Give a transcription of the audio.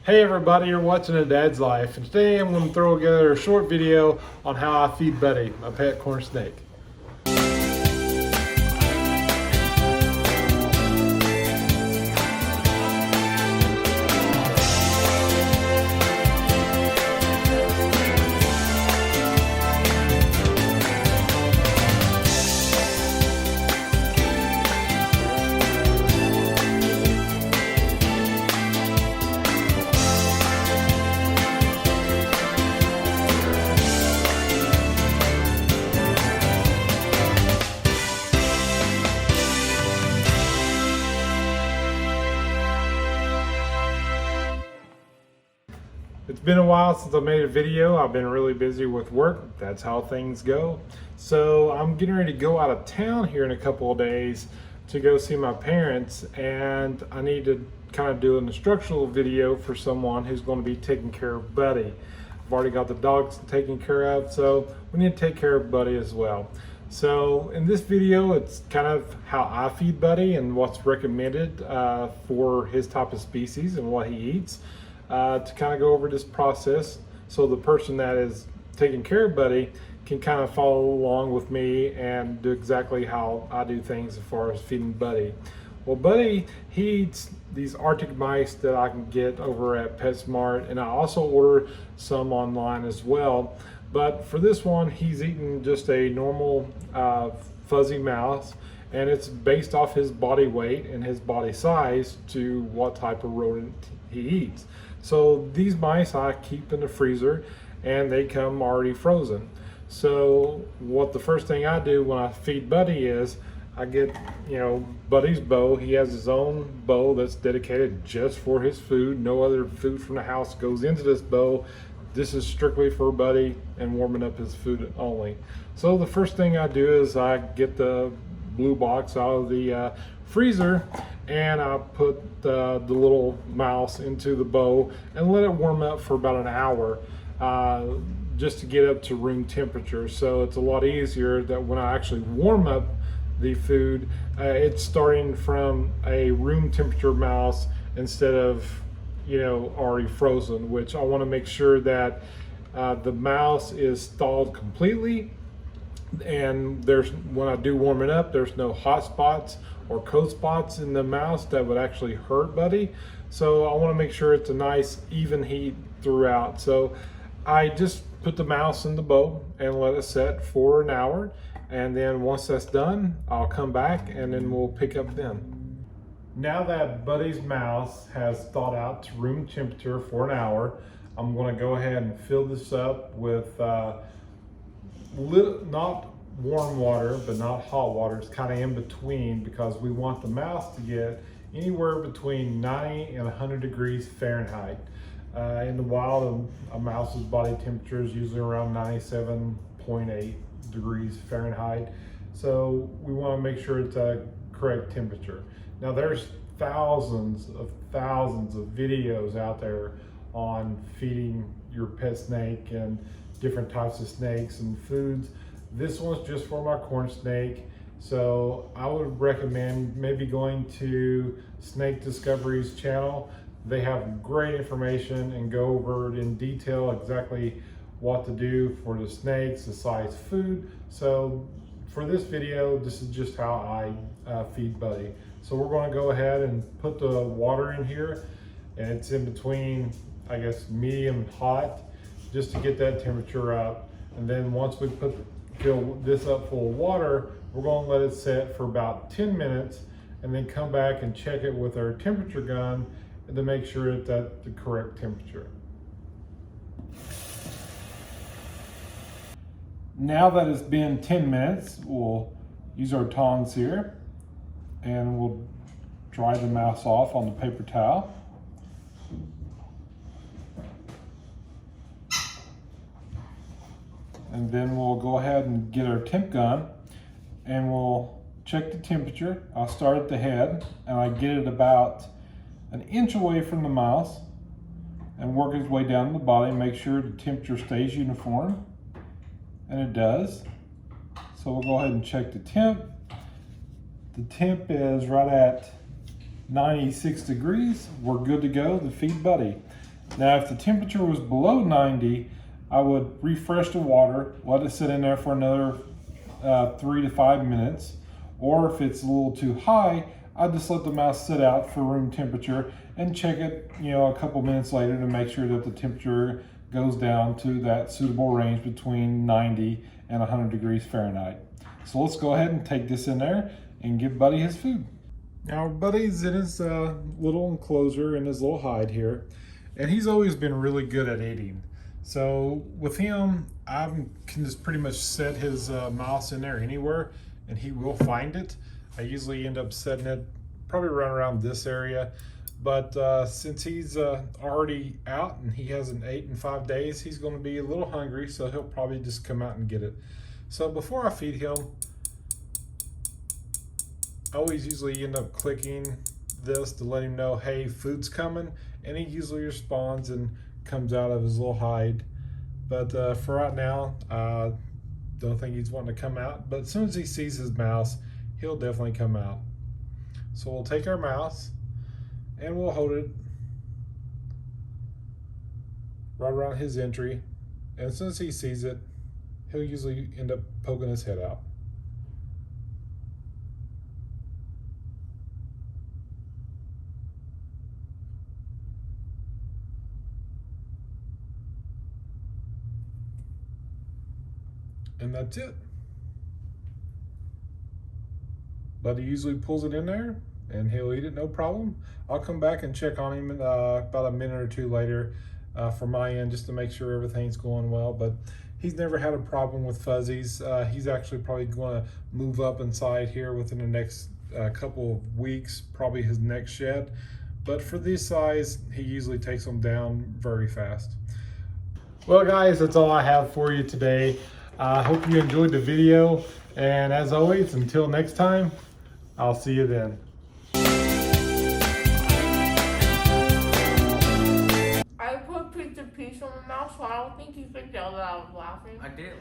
Hey everybody, you're watching A Dad's Life, and today I'm going to throw together a short video on how I feed Buddy, my pet corn snake. It's been a while since I made a video. I've been really busy with work. That's how things go. So I'm getting ready to go out of town here in a couple of days to go see my parents, and I need to kind of do an instructional video for someone who's going to be taking care of Buddy. I've already got the dogs taken care of, so we need to take care of Buddy as well. So in this video, it's kind of how I feed Buddy and what's recommended for his type of species and what he eats. To kind of go over this process so the person that is taking care of Buddy can kind of follow along with me and do exactly how I do things as far as feeding Buddy. Well, Buddy, he eats these Arctic mice that I can get over at PetSmart, and I also order some online as well. But for this one, he's eating just a normal fuzzy mouse, and it's based off his body weight and his body size to what type of rodent he eats. So these mice I keep in the freezer, and they come already frozen. So what the first thing I do when I feed Buddy is I get, Buddy's bowl. He has his own bowl that's dedicated just for his food. No other food from the house goes into this bowl. This is strictly for Buddy and warming up his food only. So the first thing I do is I get the blue box out of the freezer, and I put the little mouse into the bowl and let it warm up for about an hour just to get up to room temperature. So it's a lot easier that when I actually warm up the food, it's starting from a room temperature mouse instead of already frozen, which I want to make sure that the mouse is thawed completely, and when I do warm it up, there's no hot spots or cold spots in the mouse that would actually hurt Buddy. So I want to make sure it's a nice even heat throughout. So I just put the mouse in the bowl and let it set for an hour, and then once that's done, I'll come back and then we'll pick up then. Now that Buddy's mouse has thawed out to room temperature for an hour, I'm going to go ahead and fill this up with not warm water, but not hot water. It's kind of in between, because we want the mouse to get anywhere between 90 and 100 degrees Fahrenheit. In the wild, a mouse's body temperature is usually around 97.8 degrees Fahrenheit. So we want to make sure it's a correct temperature. Now there's thousands of videos out there on feeding your pet snake and different types of snakes and foods. This one's just for my corn snake, so I would recommend maybe going to Snake Discovery's channel. They have great information and go over it in detail exactly what to do for the snakes, the size food. So for this video, this is just how I feed Buddy. So we're going to go ahead and put the water in here, and it's in between, I guess, medium and hot, just to get that temperature up. And then once we fill this up full of water, we're going to let it set for about 10 minutes and then come back and check it with our temperature gun to make sure it's at the correct temperature. Now that it's been 10 minutes, we'll use our tongs here and we'll dry the mouse off on the paper towel. And then we'll go ahead and get our temp gun and we'll check the temperature. I'll start at the head and I get it about an inch away from the mouse and work its way down the body, make sure the temperature stays uniform, and it does. So we'll go ahead and check the temp. The temp is right at 96 degrees. We're good to go to feed Buddy. Now, if the temperature was below 90, I would refresh the water, let it sit in there for another 3 to 5 minutes. Or if it's a little too high, I just let the mouse sit out for room temperature and check it, a couple minutes later to make sure that the temperature goes down to that suitable range between 90 and 100 degrees Fahrenheit. So let's go ahead and take this in there and give Buddy his food. Now Buddy's in his little enclosure in his little hide here, and he's always been really good at eating. So with him, I can just pretty much set his mouse in there anywhere and he will find it. I usually end up setting it probably around this area. But since he's already out and he hasn't ate in 5 days, he's going to be a little hungry, so he'll probably just come out and get it. So before I feed him, I always usually end up clicking this to let him know, hey, food's coming, and he usually responds and comes out of his little hide. But for right now, I don't think he's wanting to come out, but as soon as he sees his mouse, he'll definitely come out. So we'll take our mouse and we'll hold it right around his entry, and as soon as he sees it, he'll usually end up poking his head out. And that's it. But he usually pulls it in there and he'll eat it no problem. I'll come back and check on him about a minute or two later from my end, just to make sure everything's going well. But he's never had a problem with fuzzies. He's actually probably going to move up inside here within the next couple of weeks, probably his next shed. But for this size, he usually takes them down very fast. Well guys, that's all I have for you today. I hope you enjoyed the video, and as always, until next time, I'll see you then. I put a piece of my mouth, so I don't think you could tell that I was laughing. I did.